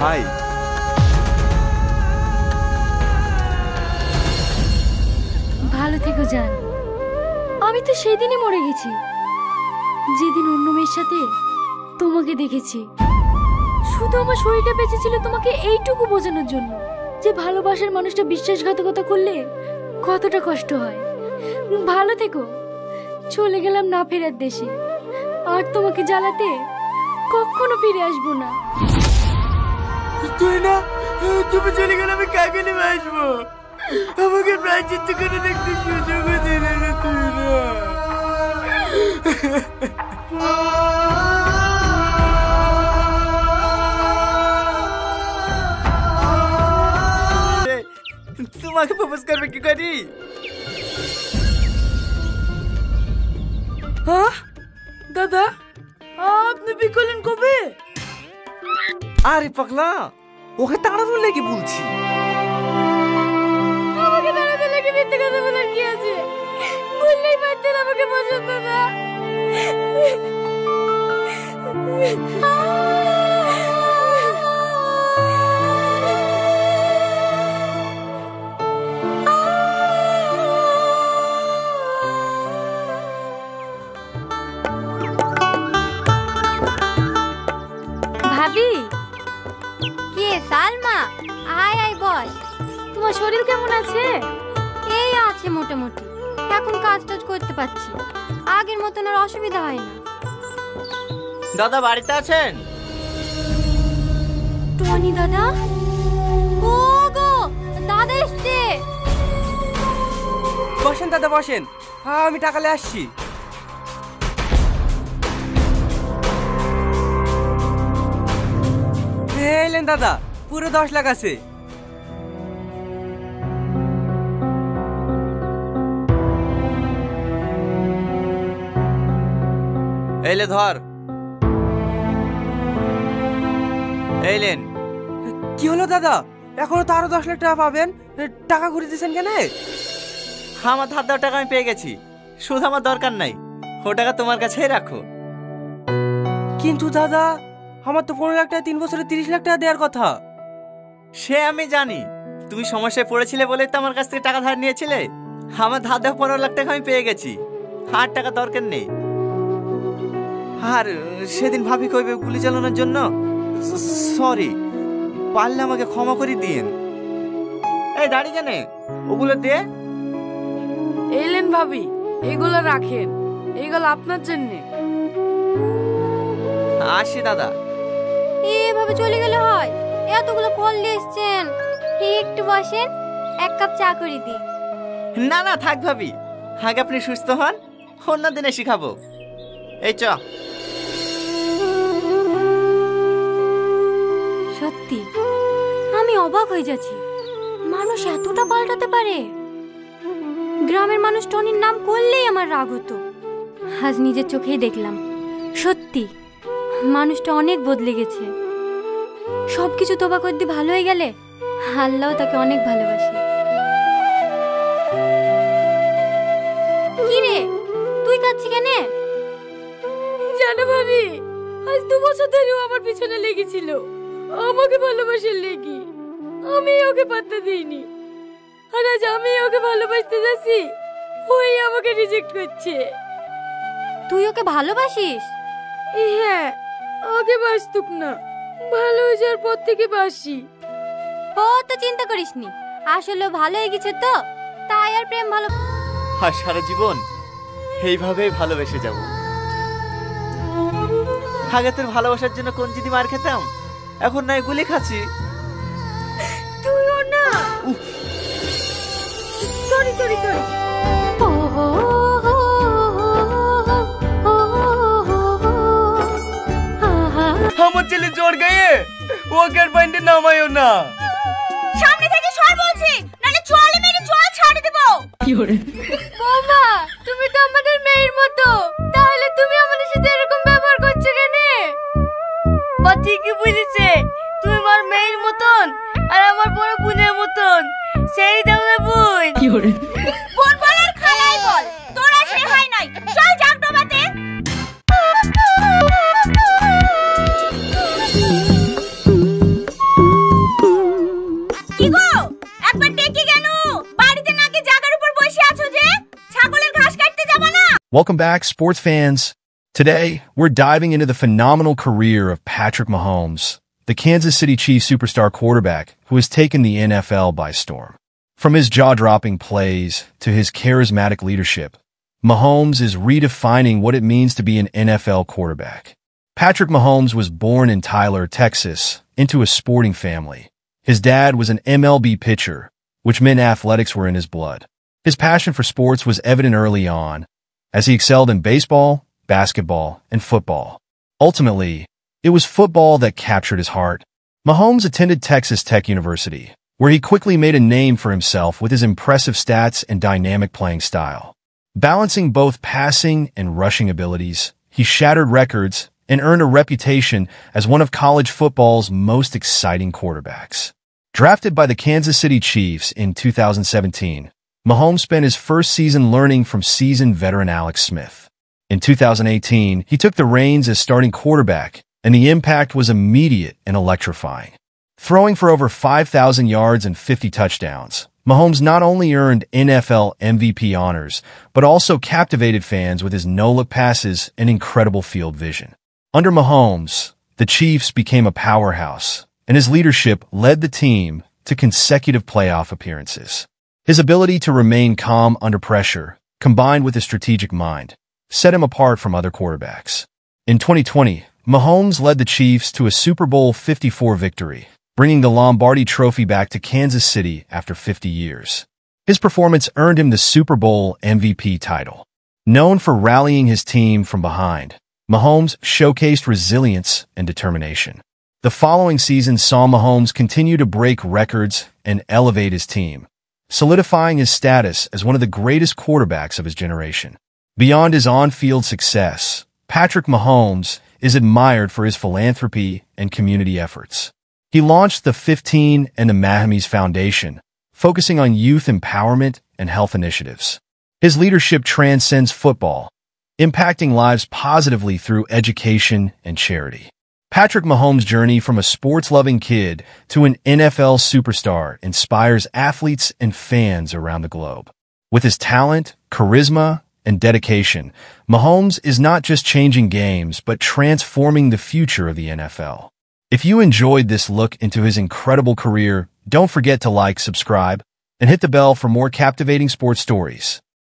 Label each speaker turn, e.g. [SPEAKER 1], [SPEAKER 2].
[SPEAKER 1] ভাই।
[SPEAKER 2] ভালো থেকো জান। আমি তো সেদিনই মরে গেছি যেদিন অন্য মেয়ের সাথে তোমাকে দেখেছি। শুধু আমার শরীরটা বেঁচে ছিল তোমাকে এইটুকু বোঝানোর জন্য যে ভালোবাসার মানুষটা বিশ্বাসঘাতকতা করলে কতটা কষ্ট হয়। ভালো থেকো। চলে গেলাম না ফেরার দেশে, আর তোমাকে জ্বালাতে কখনো ফিরে আসবো না।
[SPEAKER 3] তুই না, তুমি চলে গেলে আমি কাকে নিয়ে আসবো? আমাকে প্রায়শ্চিত্ত করে দেখতে সুযোগ দিলে না তুই না। তোমাকে প্রপোজ করবে কি করি? হ্যাঁ দাদা, আপনি বিয়ে করলেন কবে?
[SPEAKER 1] আরে পাগলা, ওকে তাড়ানোর লেগে বলছি।
[SPEAKER 2] আমাকে তাড়াতে লেগে মিথ্যে কথা বলার কি আছে? বললেই পারতেন আমাকে পছন্দ না। ভাবি,
[SPEAKER 4] কে সালমা? আয় আয় বস।
[SPEAKER 2] তোমার শরীর কেমন আছে?
[SPEAKER 4] এই আছে মোটামুটি, এখন কাজ টাজ করতে পারছি, আগের মতন আর অসুবিধা হয় না।
[SPEAKER 3] দাদা বাড়িতে আছেন?
[SPEAKER 2] টনি দাদা?
[SPEAKER 4] ও গো, দাদা এসছে।
[SPEAKER 3] বসেন দাদা বসেন, আমি টাকালে আসছি। এলেন দাদা, পুরো 10 লাখ আছে। এলে ধর। এলেন। কি হলো দাদা, এখনো তো আরো 10 লাখ টাকা পাবেন? টাকা ঘুরে দিয়েছেন কেন? আমার ধার দেওয়া টাকা আমি পেয়ে গেছি, শুধু আমার দরকার নাই, ও টাকা তোমার কাছেই রাখো। কিন্তু দাদা, আমার তো 15 লাখ টাকা 3 বছরে 30 লাখ টাকা দেওয়ার কথা। সে আমি জানি, তুমি সমস্যায় পড়েছিলে বলেই তো আমার কাছ থেকে টাকা ধার নিয়েছিলে। আমার ধার দেওয়া 15 লাখ টাকা আমি পেয়ে গেছি, আর টাকা দরকার নেই। আর সেদিন ভাবি কইবে গুলি চালানোর জন্য সরি, পারলে আমাকে ক্ষমা করে দিন। এই দাঁড়িয়ে কেন, ওগুলো দে।
[SPEAKER 5] এলেন ভাবি, এগুলো রাখেন, এগুলো আপনার জন্য।
[SPEAKER 3] আসি দাদা।
[SPEAKER 4] এভাবে চলে গেলে হয়? এতগুলো ফল নিয়ে এসছেন, একটু বসেন, 1 কাপ চা করে দিই।
[SPEAKER 3] না না থাক ভাবি, আগে আপনি সুস্থ হন, অন্য দিনে শিখাবো। এই চ।
[SPEAKER 2] সত্যি আমি অবাক হয়ে যাচ্ছি, মানুষ এতটা পাল্টাতে পারে। গ্রামের মানুষ টনির নাম করলেই আমার রাগ হতো, আজ নিজের চোখেই দেখলাম সত্যি মানুষটা অনেক বদলে গেছে। সবকিছু তোবা করে দিয়ে ভালো হয়ে গেলে আল্লাহ তাকে অনেক ভালোবাসে।
[SPEAKER 4] কি রে, তুই কাঁদছিস কেন?
[SPEAKER 5] জানো ভাবি, আজ 2 বছর ধরে ও আমার পিছনে লেগেছিল, আমাকে ভালোবাসার লেগে। আমি ওকে পাত্তা দিইনি, আর আজ আমি ওকে ভালোবাসতে যাচ্ছি, ওই আমাকে রিজেক্ট করছে।
[SPEAKER 4] তুই ওকে ভালোবাসিস?
[SPEAKER 5] হ্যাঁ, আগে বাসতুক না, ভালো হয়ে যাওয়ার পর থেকে বাসি।
[SPEAKER 4] ও তো চিন্তা করিসনি, আসলে ভালো হয়ে গেছে তো, তাই আর প্রেম ভালো।
[SPEAKER 3] আর সারা জীবন এইভাবেই ভালোবেসে যাব। আগে তোর ভালোবাসার জন্য কোন যদি মার খেতাম, এখন নাই গুলি খাচ্ছি।
[SPEAKER 5] তুইও না। Sorry sorry sorry. আমার ছেলে জ্বর গায়ে, ওকে আর বাইন্ডে নামায়ও না।
[SPEAKER 4] সামনে থেকে সর বলছি, নালে চলে মেরে জল ছাড়ে দেব।
[SPEAKER 5] কি করে?
[SPEAKER 2] বৌমা, তুমি তো আমাদের মেয়ের মতো, তাহলে তুমি আমাদের সাথে এরকম ব্যবহার করছো কেন?
[SPEAKER 5] বা ঠিকই বুঝেছে, তুমি আমার মেয়ের মতন আর আমার বড় বোনের মতন, সেই দাদা বোন। কি করে?
[SPEAKER 4] বোন বল আর খালাই বল, তোরা সে হয় নাই, চল যাক ডোবাতে।
[SPEAKER 6] Welcome back, sports fans. Today, we're diving into the phenomenal career of Patrick Mahomes, the Kansas City Chiefs superstar quarterback who has taken the NFL by storm. From his jaw-dropping plays to his charismatic leadership, Mahomes is redefining what it means to be an NFL quarterback. Patrick Mahomes was born in Tyler, Texas, into a sporting family. His dad was an MLB pitcher, which meant athletics were in his blood. His passion for sports was evident early on, as he excelled in baseball, basketball, and football. Ultimately, it was football that captured his heart. Mahomes attended Texas Tech University, where he quickly made a name for himself with his impressive stats and dynamic playing style. Balancing both passing and rushing abilities, he shattered records and earned a reputation as one of college football's most exciting quarterbacks. Drafted by the Kansas City Chiefs in 2017, Mahomes spent his first season learning from seasoned veteran Alex Smith. In 2018, he took the reins as starting quarterback, and the impact was immediate and electrifying. Throwing for over 5,000 yards and 50 touchdowns, Mahomes not only earned NFL MVP honors, but also captivated fans with his no-look passes and incredible field vision. Under Mahomes, the Chiefs became a powerhouse, and his leadership led the team to consecutive playoff appearances. His ability to remain calm under pressure, combined with a strategic mind, set him apart from other quarterbacks. In 2020, Mahomes led the Chiefs to a Super Bowl 54 victory, bringing the Lombardi Trophy back to Kansas City after 50 years. His performance earned him the Super Bowl MVP title. Known for rallying his team from behind, Mahomes showcased resilience and determination. The following season saw Mahomes continue to break records and elevate his team, solidifying his status as one of the greatest quarterbacks of his generation. Beyond his on-field success, Patrick Mahomes is admired for his philanthropy and community efforts. He launched the 15 and the Mahomes Foundation, focusing on youth empowerment and health initiatives. His leadership transcends football, impacting lives positively through education and charity. Patrick Mahomes' journey from a sports-loving kid to an NFL superstar inspires athletes and fans around the globe. With his talent, charisma, and dedication, Mahomes is not just changing games, but transforming the future of the NFL. If you enjoyed this look into his incredible career, don't forget to like, subscribe, and hit the bell for more captivating sports stories.